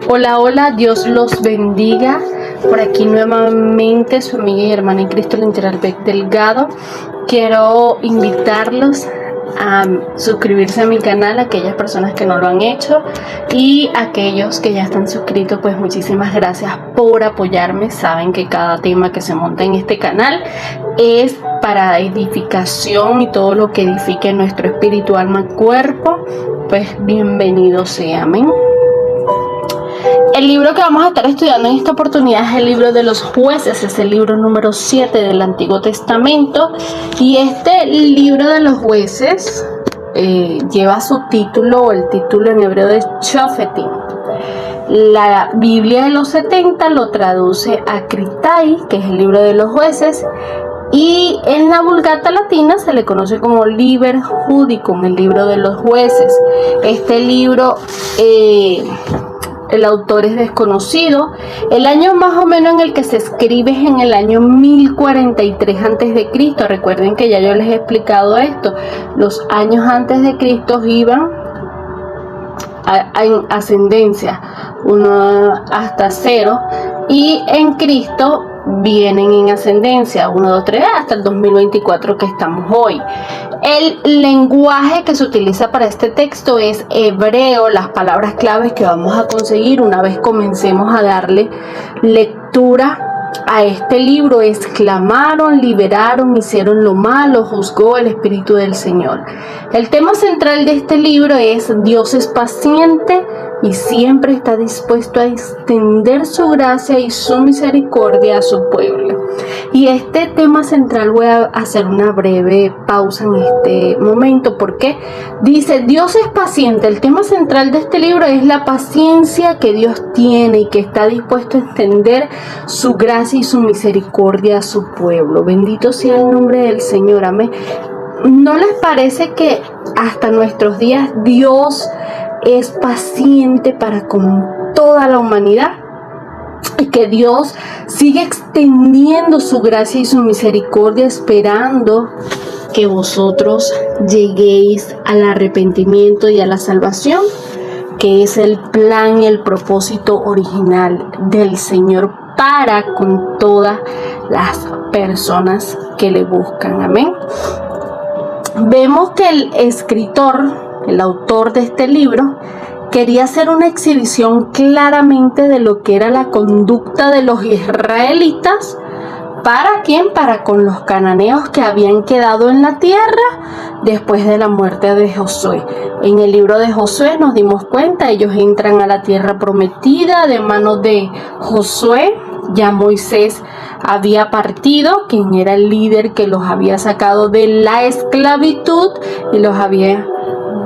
Hola, hola, Dios los bendiga. Por aquí nuevamente su amiga y hermana en Cristo, Linter Albeck Delgado. Quiero invitarlos a suscribirse a mi canal, aquellas personas que no lo han hecho, y aquellos que ya están suscritos, pues muchísimas gracias por apoyarme. Saben que cada tema que se monta en este canal es para edificación, y todo lo que edifique nuestro espíritu, alma y cuerpo, pues bienvenido sea. Amén. El libro que vamos a estar estudiando en esta oportunidad es el libro de los Jueces, es el libro número 7 del Antiguo Testamento, y este libro de los Jueces lleva su título, o el título en hebreo de Shofetim. La Biblia de los 70 lo traduce a Kritai, que es el libro de los Jueces, y en la Vulgata Latina se le conoce como Liber Judicum, el libro de los Jueces. Este libro el autor es desconocido. El año más o menos en el que se escribe es en el año 1043 a.C. Recuerden que ya yo les he explicado esto. Los años antes de Cristo iban en ascendencia, 1 hasta 0, y en Cristo vienen en ascendencia 1, 2, 3 hasta el 2024 que estamos hoy. El lenguaje que se utiliza para este texto es hebreo. Las palabras claves que vamos a conseguir una vez comencemos a darle lectura a este libro es: clamaron, liberaron, hicieron lo malo, juzgó el Espíritu del Señor. El tema central de este libro es: Dios es paciente y siempre está dispuesto a extender su gracia y su misericordia a su pueblo. Y este tema central, voy a hacer una breve pausa en este momento, porque dice Dios es paciente. El tema central de este libro es la paciencia que Dios tiene y que está dispuesto a extender su gracia y su misericordia a su pueblo. Bendito sea el nombre del Señor, amén. ¿No les parece que hasta nuestros días Dios es paciente para con toda la humanidad? Y que Dios sigue extendiendo su gracia y su misericordia, esperando que vosotros lleguéis al arrepentimiento y a la salvación, que es el plan y el propósito original del Señor para con todas las personas que le buscan. Amén. Vemos que el escritor, el autor de este libro, quería hacer una exhibición claramente de lo que era la conducta de los israelitas. ¿Para quién? Para con los cananeos que habían quedado en la tierra después de la muerte de Josué. En el libro de Josué nos dimos cuenta, ellos entran a la tierra prometida de manos de Josué. Ya Moisés había partido, quien era el líder que los había sacado de la esclavitud y los había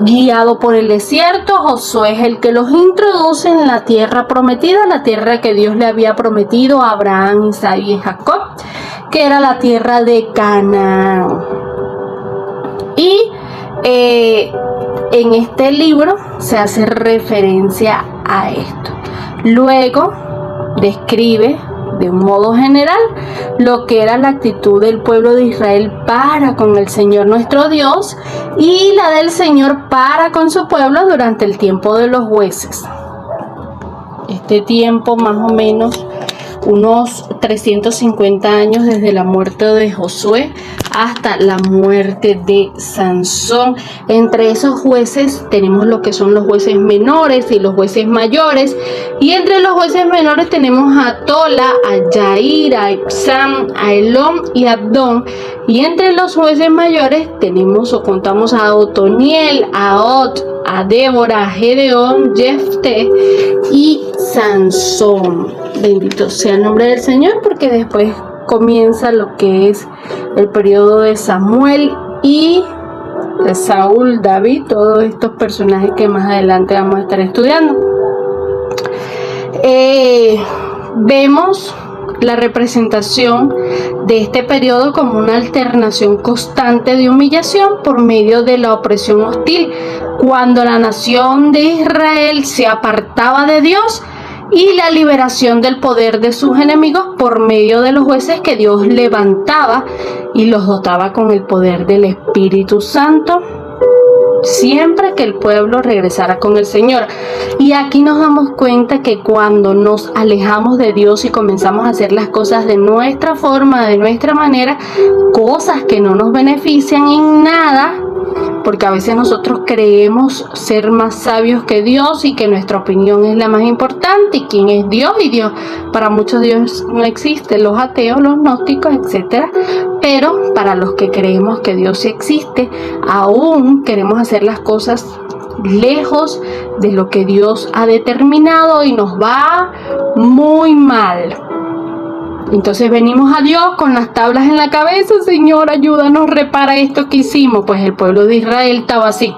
guiado por el desierto. Josué es el que los introduce en la tierra prometida, la tierra que Dios le había prometido a Abraham, Isaac y Jacob, que era la tierra de Canaán. Y en este libro se hace referencia a esto. Luego describe de un modo general lo que era la actitud del pueblo de Israel para con el Señor nuestro Dios, y la del Señor para con su pueblo durante el tiempo de los jueces. Este tiempo, más o menos unos 350 años desde la muerte de Josué hasta la muerte de Sansón. Entre esos jueces tenemos lo que son los jueces menores y los jueces mayores, y entre los jueces menores tenemos a Tola, a Yair, a Ibsam, a Elón y a Abdón, y entre los jueces mayores tenemos o contamos a Otoniel, a Ot, a Débora, a Gedeón, Jefté y Sansón. Bendito sea el nombre del Señor, porque después comienza lo que es el periodo de Samuel y de Saúl, David, todos estos personajes que más adelante vamos a estar estudiando. Vemos la representación de este periodo como una alternación constante de humillación por medio de la opresión hostil, cuando la nación de Israel se apartaba de Dios, y la liberación del poder de sus enemigos por medio de los jueces que Dios levantaba y los dotaba con el poder del Espíritu Santo siempre que el pueblo regresara con el Señor. Y aquí nos damos cuenta que cuando nos alejamos de Dios y comenzamos a hacer las cosas de nuestra forma, de nuestra manera, cosas que no nos benefician en nada, porque a veces nosotros creemos ser más sabios que Dios y que nuestra opinión es la más importante, y quién es Dios, y Dios, para muchos Dios no existe, los ateos, los gnósticos, etcétera. Pero para los que creemos que Dios sí existe, aún queremos hacer las cosas lejos de lo que Dios ha determinado y nos va muy mal. Entonces venimos a Dios con las tablas en la cabeza: Señor, ayúdanos, repara esto que hicimos. Pues el pueblo de Israel estaba así.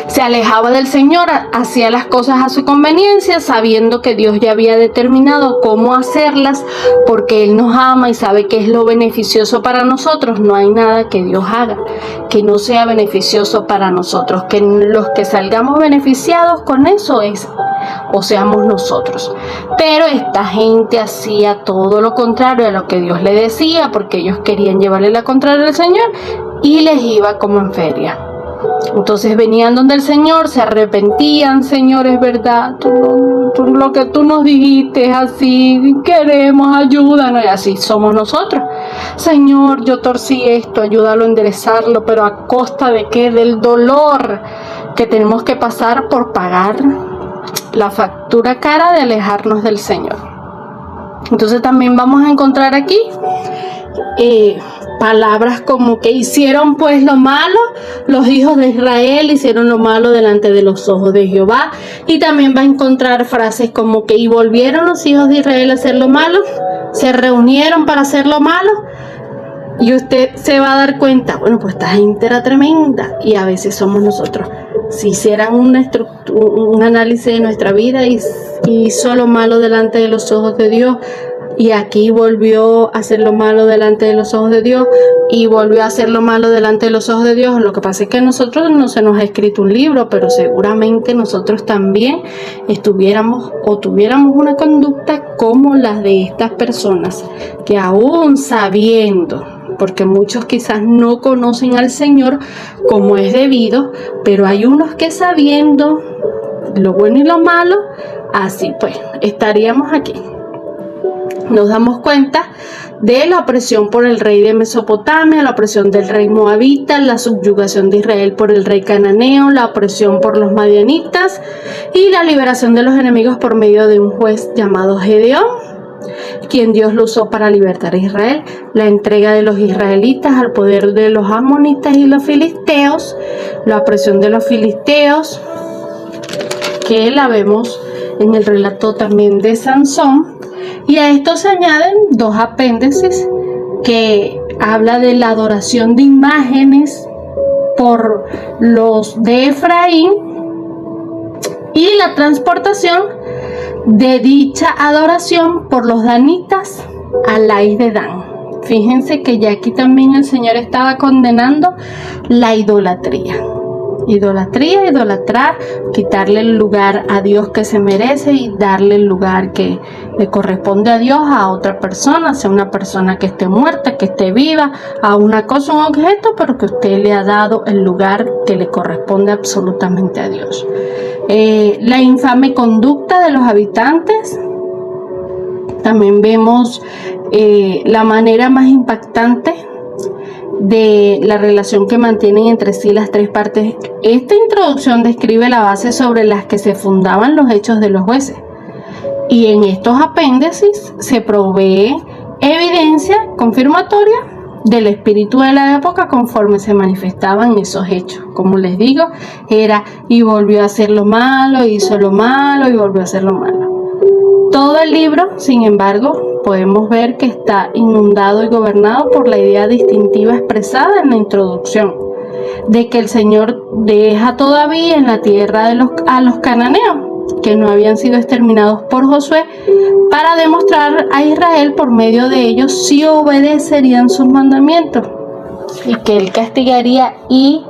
Se alejaba del Señor, hacía las cosas a su conveniencia, sabiendo que Dios ya había determinado cómo hacerlas, porque Él nos ama y sabe que es lo beneficioso para nosotros. No hay nada que Dios haga que no sea beneficioso para nosotros, que los que salgamos beneficiados con eso es o seamos nosotros. Pero esta gente hacía todo lo contrario a lo que Dios le decía, porque ellos querían llevarle la contraria al Señor y les iba como en feria. Entonces venían donde el Señor, se arrepentían: Señor, es verdad, lo que tú nos dijiste es así, queremos, ayúdanos. Y así somos nosotros: Señor, yo torcí esto, ayúdalo a enderezarlo, pero ¿a costa de qué? Del dolor que tenemos que pasar por pagar la factura cara de alejarnos del Señor. Entonces también vamos a encontrar aquí palabras como que hicieron pues lo malo, los hijos de Israel hicieron lo malo delante de los ojos de Jehová. Y también va a encontrar frases como que y volvieron los hijos de Israel a hacer lo malo, se reunieron para hacer lo malo. Y usted se va a dar cuenta, bueno, pues esta gente era tremenda, y a veces somos nosotros. Si hicieran un análisis de nuestra vida y hizo lo malo delante de los ojos de Dios, y aquí volvió a hacer lo malo delante de los ojos de Dios, y volvió a hacer lo malo delante de los ojos de Dios. Lo que pasa es que a nosotros no se nos ha escrito un libro, pero seguramente nosotros también tuviéramos una conducta como las de estas personas, que aún sabiendo, porque muchos quizás no conocen al Señor como es debido, pero hay unos que sabiendo lo bueno y lo malo, así pues estaríamos aquí. Nos damos cuenta de la opresión por el rey de Mesopotamia, la opresión del rey moabita, la subyugación de Israel por el rey cananeo, la opresión por los madianitas y la liberación de los enemigos por medio de un juez llamado Gedeón, quien Dios lo usó para libertar a Israel, la entrega de los israelitas al poder de los amonitas y los filisteos, la opresión de los filisteos, que la vemos en el relato también de Sansón. Y a esto se añaden dos apéndices que habla de la adoración de imágenes por los de Efraín y la transportación de dicha adoración por los danitas a Lais de Dan. Fíjense que ya aquí también el Señor estaba condenando la idolatría. Idolatrar, quitarle el lugar a Dios que se merece y darle el lugar que le corresponde a Dios a otra persona, sea una persona que esté muerta, que esté viva, a una cosa, un objeto, pero que usted le ha dado el lugar que le corresponde absolutamente a Dios. La infame conducta de los habitantes. También vemos la manera más impactante de la relación que mantienen entre sí las tres partes. Esta introducción describe la base sobre las que se fundaban los hechos de los jueces, y en estos apéndices se provee evidencia confirmatoria del espíritu de la época conforme se manifestaban esos hechos. Como les digo, era y volvió a hacer lo malo, hizo lo malo y volvió a hacer lo malo. Todo el libro, sin embargo, podemos ver que está inundado y gobernado por la idea distintiva expresada en la introducción, de que el Señor deja todavía en la tierra a los cananeos, que no habían sido exterminados por Josué, para demostrar a Israel por medio de ellos si obedecerían sus mandamientos, y que Él castigaría y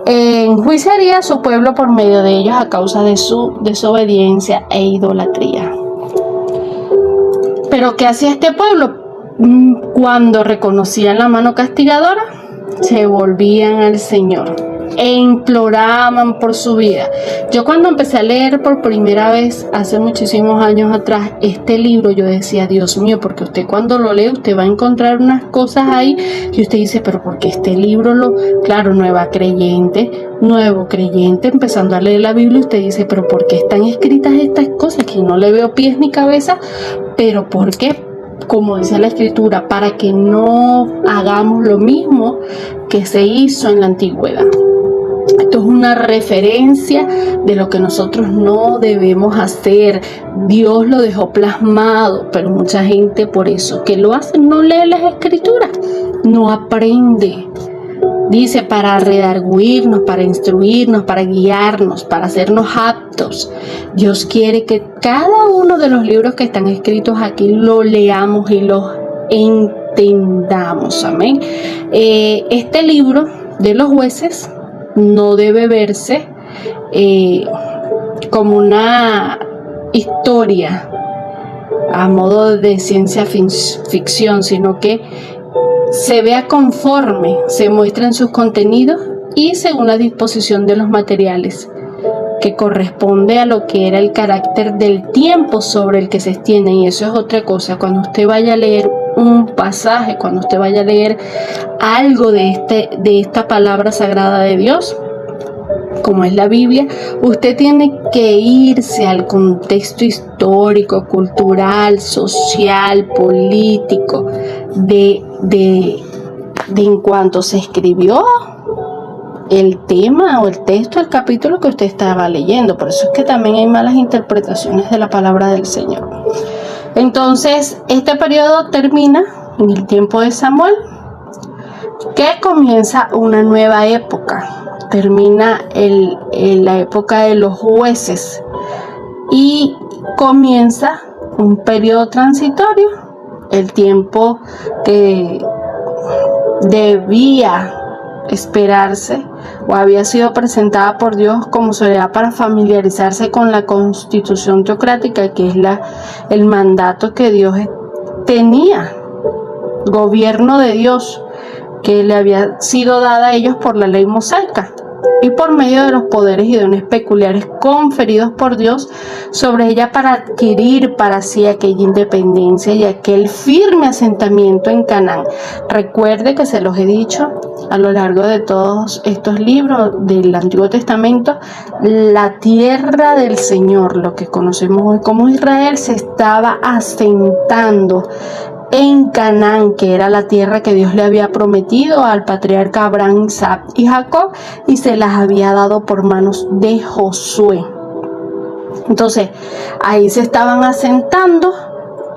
enjuiciaría a su pueblo por medio de ellos a causa de su desobediencia e idolatría. Pero ¿qué hacía este pueblo? Cuando reconocían la mano castigadora, se volvían al Señor. e imploraban por su vida. Yo cuando empecé a leer por primera vez, hace muchísimos años atrás, este libro, yo decía, Dios mío, porque usted cuando lo lee, usted va a encontrar unas cosas ahí y usted dice, pero ¿por qué este libro claro, nuevo creyente, empezando a leer la Biblia, usted dice, pero ¿por qué están escritas estas cosas? Que no le veo pies ni cabeza, pero ¿por qué? Como dice la Escritura, para que no hagamos lo mismo que se hizo en la antigüedad. Esto es una referencia de lo que nosotros no debemos hacer. Dios lo dejó plasmado, pero mucha gente por eso que lo hace no lee las Escrituras, no aprende. Dice para redarguirnos, para instruirnos, para guiarnos, para hacernos aptos. Dios quiere que cada uno de los libros que están escritos aquí lo leamos y los entendamos. Amén. Este libro de los jueces no debe verse como una historia a modo de ciencia ficción, sino que se vea conforme se muestran sus contenidos y según la disposición de los materiales, que corresponde a lo que era el carácter del tiempo sobre el que se extiende. Y eso es otra cosa. Cuando usted vaya a leer un pasaje, cuando usted vaya a leer algo de esta palabra sagrada de Dios, como es la Biblia, usted tiene que irse al contexto histórico, cultural, social, político, de en cuanto se escribió el tema o el texto, el capítulo que usted estaba leyendo. Por eso es que también hay malas interpretaciones de la palabra del Señor. Entonces, este periodo termina en el tiempo de Samuel, que comienza una nueva época. Termina la época de los jueces y comienza un periodo transitorio, el tiempo que debía esperarse o había sido presentada por Dios como soledad para familiarizarse con la constitución teocrática, que es el mandato que Dios tenía, gobierno de Dios, que le había sido dada a ellos por la ley mosaica y por medio de los poderes y dones peculiares conferidos por Dios sobre ella para adquirir para sí aquella independencia y aquel firme asentamiento en Canaán. Recuerde que se los he dicho a lo largo de todos estos libros del Antiguo Testamento, la tierra del Señor, lo que conocemos hoy como Israel, se estaba asentando en Canaán, que era la tierra que Dios le había prometido al patriarca Abraham, Isaac y Jacob, y se las había dado por manos de Josué. Entonces, ahí se estaban asentando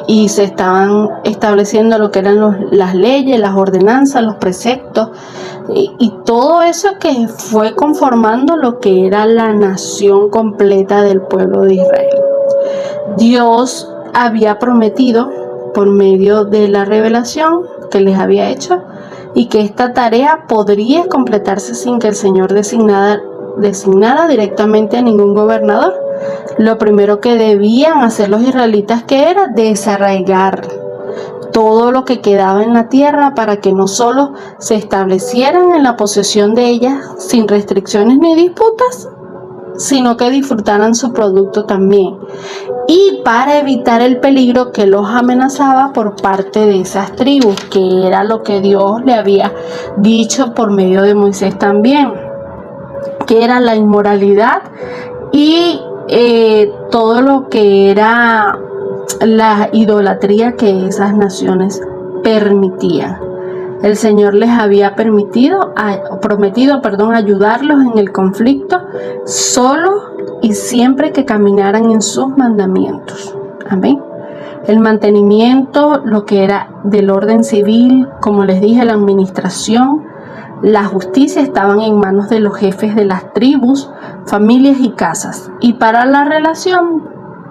y se estaban estableciendo lo que eran las leyes, las ordenanzas, los preceptos y todo eso que fue conformando lo que era la nación completa del pueblo de Israel. Dios había prometido por medio de la revelación que les había hecho y que esta tarea podría completarse sin que el Señor designara directamente a ningún gobernador. Lo primero que debían hacer los israelitas que era desarraigar todo lo que quedaba en la tierra para que no solo se establecieran en la posesión de ella sin restricciones ni disputas, sino que disfrutaran su producto también, y para evitar el peligro que los amenazaba por parte de esas tribus, que era lo que Dios le había dicho por medio de Moisés también, que era la inmoralidad y todo lo que era la idolatría que esas naciones permitían. El Señor les había prometido ayudarlos en el conflicto solo y siempre que caminaran en sus mandamientos. Amén. El mantenimiento, lo que era del orden civil, como les dije, la administración, la justicia estaban en manos de los jefes de las tribus, familias y casas. Y para la relación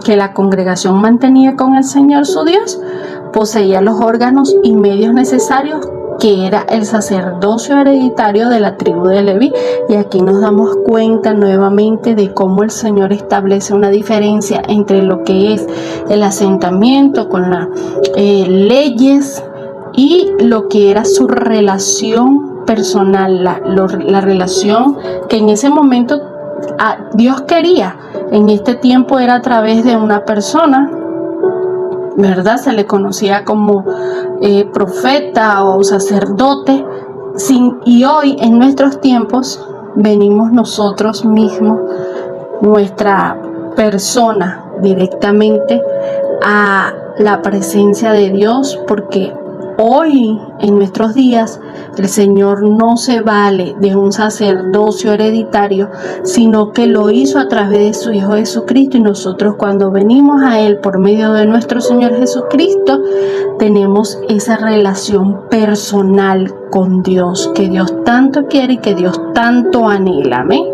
que la congregación mantenía con el Señor su Dios, poseía los órganos y medios necesarios, que era el sacerdocio hereditario de la tribu de Leví. Y aquí nos damos cuenta nuevamente de cómo el Señor establece una diferencia entre lo que es el asentamiento con las leyes y lo que era su relación personal, la relación que en ese momento Dios quería. En este tiempo era a través de una persona, ¿verdad? Se le conocía como profeta o sacerdote. Y hoy, en nuestros tiempos, venimos nosotros mismos, nuestra persona, directamente a la presencia de Dios, porque hoy, en nuestros días, el Señor no se vale de un sacerdocio hereditario, sino que lo hizo a través de su Hijo Jesucristo, y nosotros, cuando venimos a Él por medio de nuestro Señor Jesucristo, tenemos esa relación personal con Dios, que Dios tanto quiere y que Dios tanto anhela. Amén.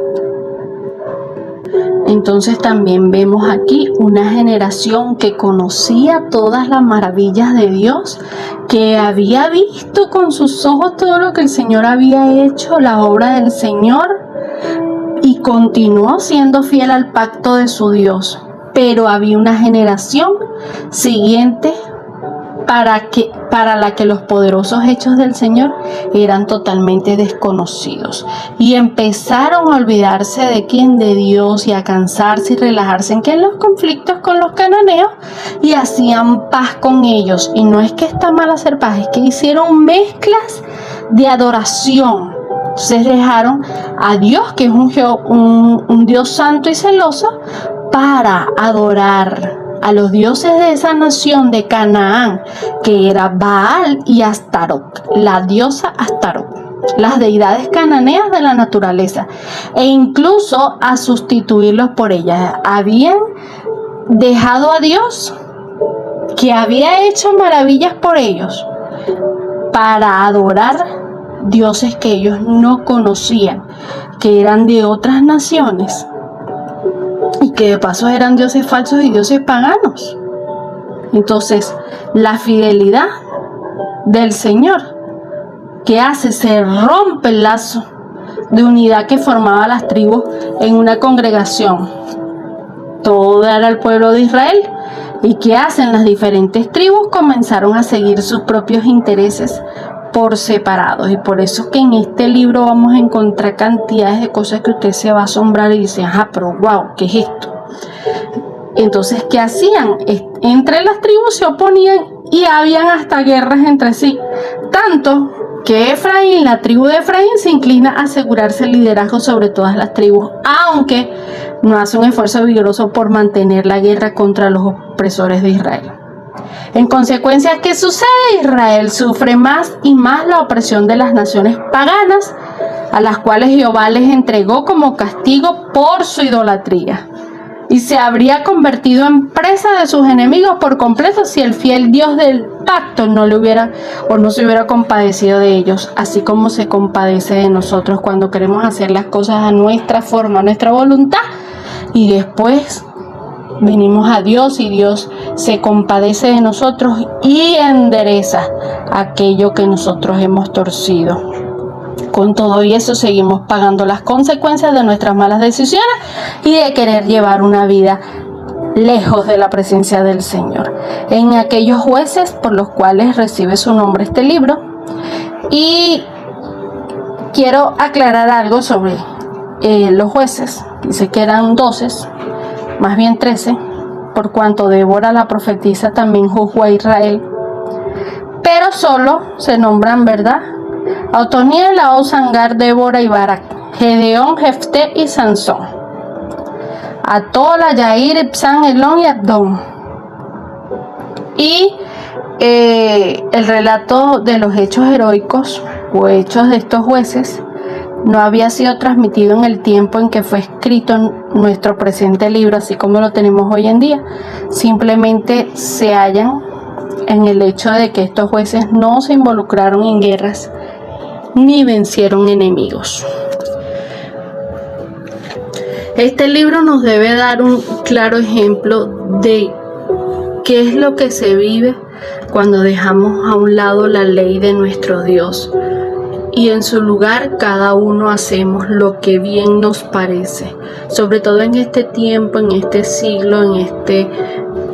Entonces también vemos aquí una generación que conocía todas las maravillas de Dios, que había visto con sus ojos todo lo que el Señor había hecho, la obra del Señor, y continuó siendo fiel al pacto de su Dios. Pero había una generación siguiente para la que los poderosos hechos del Señor eran totalmente desconocidos, y empezaron a olvidarse de Dios, y a cansarse y relajarse en los conflictos con los cananeos, y hacían paz con ellos. Y no es que está mal hacer paz, es que hicieron mezclas de adoración. Entonces dejaron a Dios, que es un Dios santo y celoso, para adorar a los dioses de esa nación de Canaán, que era Baal y Astarot, la diosa Astarot, las deidades cananeas de la naturaleza, e incluso a sustituirlos por ellas. Habían dejado a Dios, que había hecho maravillas por ellos, para adorar dioses que ellos no conocían, que eran de otras naciones, y que de paso eran dioses falsos y dioses paganos. Entonces, la fidelidad del Señor, que hace, se rompe el lazo de unidad que formaba las tribus en una congregación. Todo era el pueblo de Israel, y que hacen las diferentes tribus comenzaron a seguir sus propios intereses por separados. Y por eso que en este libro vamos a encontrar cantidades de cosas que usted se va a asombrar y dice, ajá, pero wow, ¿qué es esto? Entonces, ¿qué hacían? Entre las tribus se oponían, y habían hasta guerras entre sí, tanto que Efraín, la tribu de Efraín, se inclina a asegurarse el liderazgo sobre todas las tribus, aunque no hace un esfuerzo vigoroso por mantener la guerra contra los opresores de Israel. En consecuencia, ¿qué sucede? Israel sufre más y más la opresión de las naciones paganas, a las cuales Jehová les entregó como castigo por su idolatría, y se habría convertido en presa de sus enemigos por completo si el fiel Dios del pacto no se hubiera compadecido de ellos, así como se compadece de nosotros cuando queremos hacer las cosas a nuestra forma, a nuestra voluntad, y después venimos a Dios, y Dios se compadece de nosotros y endereza aquello que nosotros hemos torcido. Con todo y eso, seguimos pagando las consecuencias de nuestras malas decisiones y de querer llevar una vida lejos de la presencia del Señor. En aquellos jueces por los cuales recibe su nombre este libro. Y quiero aclarar algo sobre los jueces. Dice que eran 12, más bien 13, por cuanto Débora la profetisa también juzgó a Israel. Pero solo se nombran, ¿verdad?, Otoniel, Ahod, Sangar, Débora y Barak, Gedeón, Jefté y Sansón, Atola, Yair, Ibsán, Elón y Abdón. Y el relato de los hechos heroicos o hechos de estos jueces no había sido transmitido en el tiempo en que fue escrito en nuestro presente libro, así como lo tenemos hoy en día. Simplemente se hallan en el hecho de que estos jueces no se involucraron en guerras ni vencieron enemigos. Este libro nos debe dar un claro ejemplo de qué es lo que se vive cuando dejamos a un lado la ley de nuestro Dios, y en su lugar cada uno hacemos lo que bien nos parece, sobre todo en este tiempo, en este siglo, en este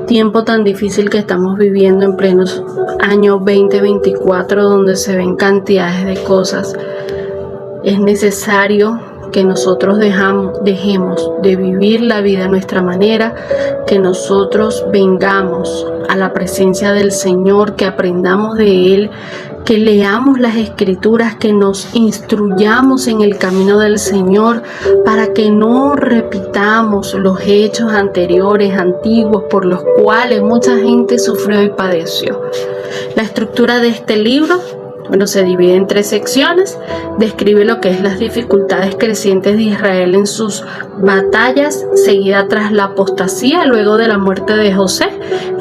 tiempo tan difícil que estamos viviendo en plenos año 2024, donde se ven cantidades de cosas Es necesario que nosotros dejemos de vivir la vida a nuestra manera, que nosotros vengamos a la presencia del Señor, que aprendamos de Él, que leamos las Escrituras, que nos instruyamos en el camino del Señor, para que no repitamos los hechos anteriores, antiguos, por los cuales mucha gente sufrió y padeció. La estructura de este libro, se divide en 3 secciones. Describe lo que es las dificultades crecientes de Israel en sus batallas, seguida tras la apostasía luego de la muerte de José,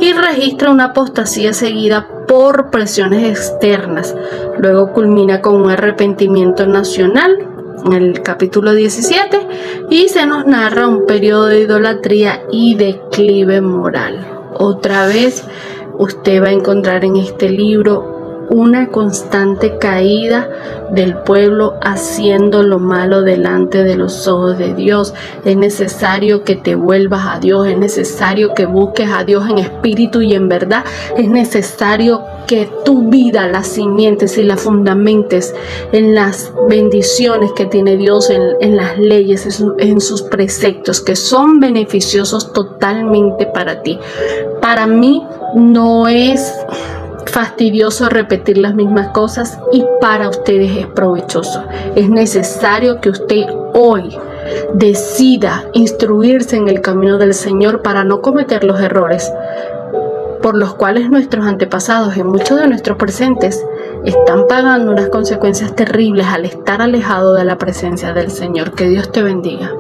y registra una apostasía seguida por presiones externas. Luego culmina con un arrepentimiento nacional en el capítulo 17 y se nos narra un periodo de idolatría y declive moral. Otra vez usted va a encontrar en este libro una constante caída del pueblo haciendo lo malo delante de los ojos de Dios. Es necesario que te vuelvas a Dios, es necesario que busques a Dios en espíritu y en verdad. Es necesario que tu vida la simientes y la fundamentes en las bendiciones que tiene Dios, en las leyes, en sus preceptos, que son beneficiosos totalmente para ti. Para mí no es fastidioso repetir las mismas cosas, y para ustedes es provechoso. Es necesario que usted hoy decida instruirse en el camino del Señor para no cometer los errores por los cuales nuestros antepasados y muchos de nuestros presentes están pagando unas consecuencias terribles al estar alejados de la presencia del Señor. Que Dios te bendiga.